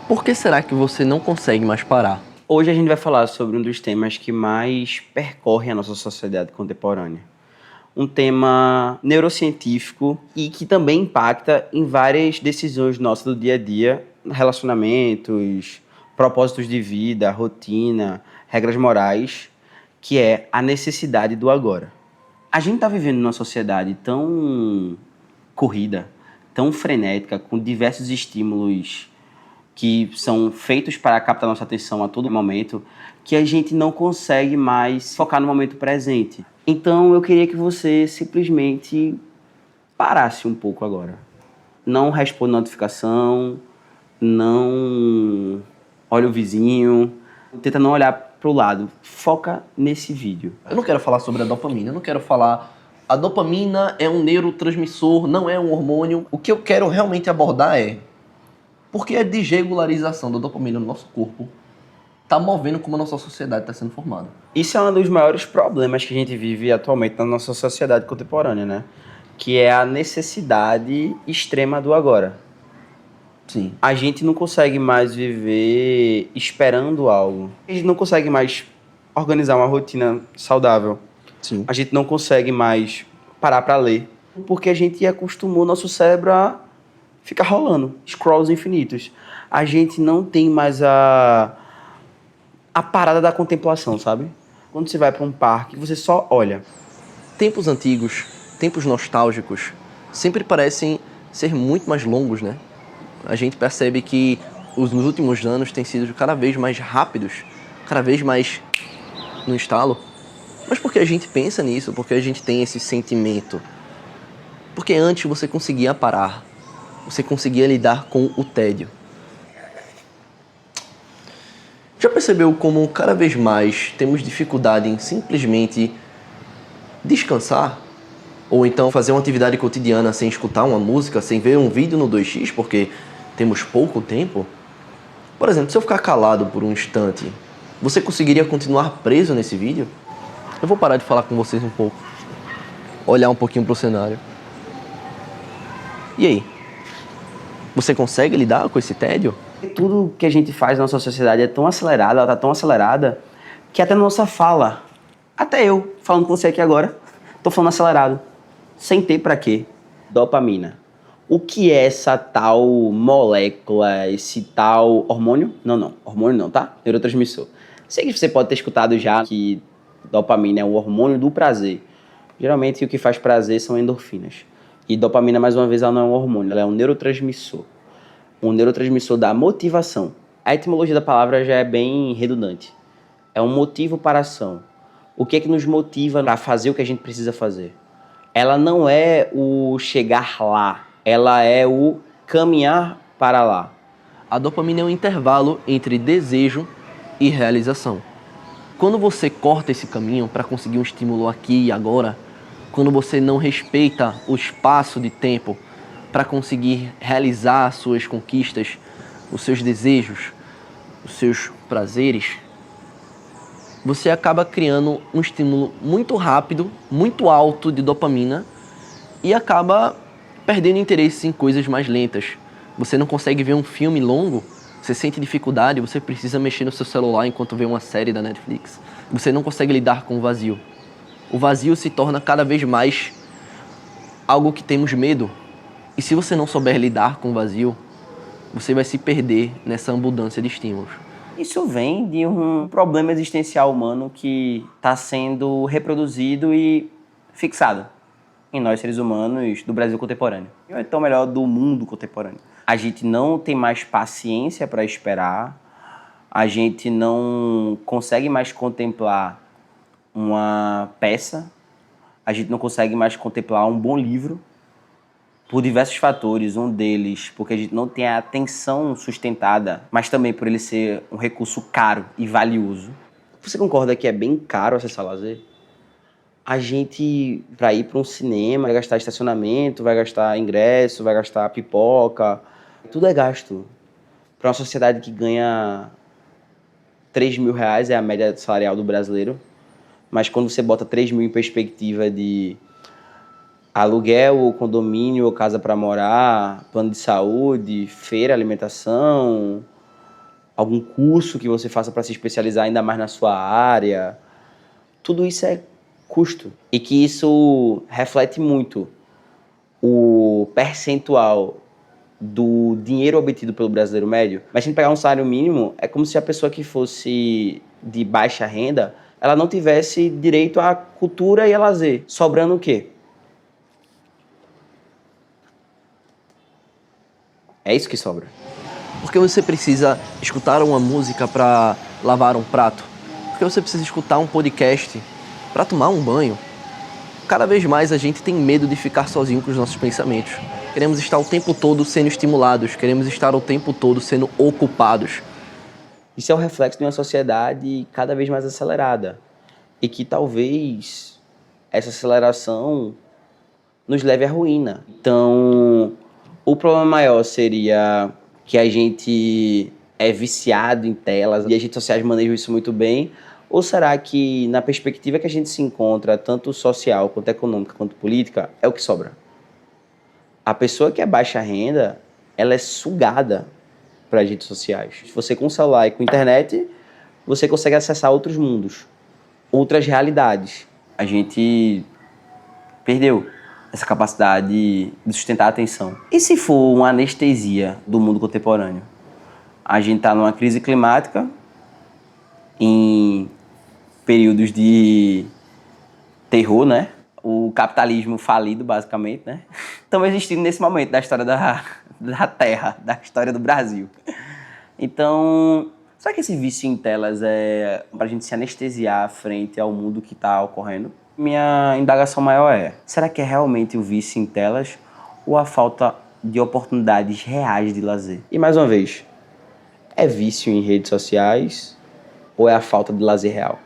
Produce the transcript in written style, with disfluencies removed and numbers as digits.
Por que será que você não consegue mais parar? Hoje a gente vai falar sobre um dos temas que mais percorre a nossa sociedade contemporânea. Um tema neurocientífico e que também impacta em várias decisões nossas do dia a dia, relacionamentos, propósitos de vida, rotina, regras morais, que é a necessidade do agora. A gente está vivendo numa sociedade tão corrida, tão frenética, com diversos estímulos que são feitos para captar nossa atenção a todo momento, que a gente não consegue mais focar no momento presente. Então eu queria que você simplesmente parasse um pouco agora. Não responda notificação, não olha o vizinho, tenta não olhar para o lado. Foca nesse vídeo. Eu não quero falar sobre a dopamina, eu não quero falar... A dopamina é um neurotransmissor, não é um hormônio. O que eu quero realmente abordar é... Por que a desregularização da dopamina no nosso corpo está movendo como a nossa sociedade está sendo formada? Isso é um dos maiores problemas que a gente vive atualmente na nossa sociedade contemporânea, né? Que é a necessidade extrema do agora. Sim. A gente não consegue mais viver esperando algo. A gente não consegue mais organizar uma rotina saudável. Sim. A gente não consegue mais parar para ler. Porque a gente acostumou nosso cérebro a ficar rolando. Scrolls infinitos. A gente não tem mais a parada da contemplação, sabe? Quando você vai para um parque, você só olha. Tempos antigos, tempos nostálgicos, sempre parecem ser muito mais longos, né? A gente percebe que nos últimos anos têm sido cada vez mais rápidos, cada vez mais no estalo. Mas por que a gente pensa nisso? Por que a gente tem esse sentimento? Porque antes você conseguia parar, você conseguia lidar com o tédio. Já percebeu como cada vez mais temos dificuldade em simplesmente descansar? Ou então fazer uma atividade cotidiana sem escutar uma música, sem ver um vídeo no 2x, porque temos pouco tempo? Por exemplo, se eu ficar calado por um instante, você conseguiria continuar preso nesse vídeo? Eu vou parar de falar com vocês um pouco, olhar um pouquinho para o cenário. E aí? Você consegue lidar com esse tédio? Tudo que a gente faz na nossa sociedade é tão acelerada, ela tá tão acelerada, que até na nossa fala, até eu, falando com você aqui agora, tô falando acelerado. Sem ter pra quê? Dopamina. O que é essa tal molécula, esse tal hormônio? Não, hormônio não, tá? Neurotransmissor. Sei que você pode ter escutado já que dopamina é o hormônio do prazer. Geralmente o que faz prazer são endorfinas. E dopamina, mais uma vez, ela não é um hormônio, ela é um neurotransmissor. Um neurotransmissor da motivação. A etimologia da palavra já é bem redundante. É um motivo para a ação. O que é que nos motiva a fazer o que a gente precisa fazer? Ela não é o chegar lá, ela é o caminhar para lá. A dopamina é um intervalo entre desejo e realização. Quando você corta esse caminho para conseguir um estímulo aqui e agora, quando você não respeita o espaço de tempo para conseguir realizar as suas conquistas, os seus desejos, os seus prazeres, você acaba criando um estímulo muito rápido, muito alto de dopamina e acaba perdendo interesse em coisas mais lentas. Você não consegue ver um filme longo, você sente dificuldade, você precisa mexer no seu celular enquanto vê uma série da Netflix. Você não consegue lidar com o vazio. O vazio se torna cada vez mais algo que temos medo. E se você não souber lidar com o vazio, você vai se perder nessa abundância de estímulos. Isso vem de um problema existencial humano que está sendo reproduzido e fixado em nós, seres humanos, do Brasil contemporâneo. Ou então, melhor, do mundo contemporâneo. A gente não tem mais paciência para esperar, a gente não consegue mais contemplar uma peça, a gente não consegue mais contemplar um bom livro, por diversos fatores. Um deles, porque a gente não tem a atenção sustentada, mas também por ele ser um recurso caro e valioso. Você concorda que é bem caro acessar lazer? A gente, para ir para um cinema, vai gastar estacionamento, vai gastar ingresso, vai gastar pipoca. Tudo é gasto. Para uma sociedade que ganha R$ 3.000, é a média salarial do brasileiro. Mas quando você bota 3 mil em perspectiva de aluguel, ou condomínio, ou casa para morar, plano de saúde, feira, alimentação, algum curso que você faça para se especializar ainda mais na sua área. Tudo isso é custo. E que isso reflete muito o percentual do dinheiro obtido pelo brasileiro médio. Mas se a gente pegar um salário mínimo, é como se a pessoa que fosse de baixa renda, ela não tivesse direito à cultura e a lazer. Sobrando o quê? É isso que sobra. Porque você precisa escutar uma música para lavar um prato. Porque você precisa escutar um podcast para tomar um banho. Cada vez mais a gente tem medo de ficar sozinho com os nossos pensamentos. Queremos estar o tempo todo sendo estimulados, queremos estar o tempo todo sendo ocupados. Isso é um reflexo de uma sociedade cada vez mais acelerada. E que talvez essa aceleração nos leve à ruína. Então, o problema maior seria que a gente é viciado em telas e as redes sociais manejam isso muito bem? Ou será que, na perspectiva que a gente se encontra, tanto social, quanto econômica, quanto política, é o que sobra? A pessoa que é baixa renda, ela é sugada para as redes sociais. Se você com o celular e com a internet, você consegue acessar outros mundos, outras realidades. A gente perdeu essa capacidade de sustentar a atenção. E se for uma anestesia do mundo contemporâneo? A gente está numa crise climática, em períodos de terror, né? O capitalismo falido, basicamente, né? Estamos existindo nesse momento da história da Terra, da história do Brasil. Então, será que esse vício em telas é para a gente se anestesiar frente ao mundo que está ocorrendo? Minha indagação maior é, será que é realmente o vício em telas ou a falta de oportunidades reais de lazer? E mais uma vez, é vício em redes sociais ou é a falta de lazer real?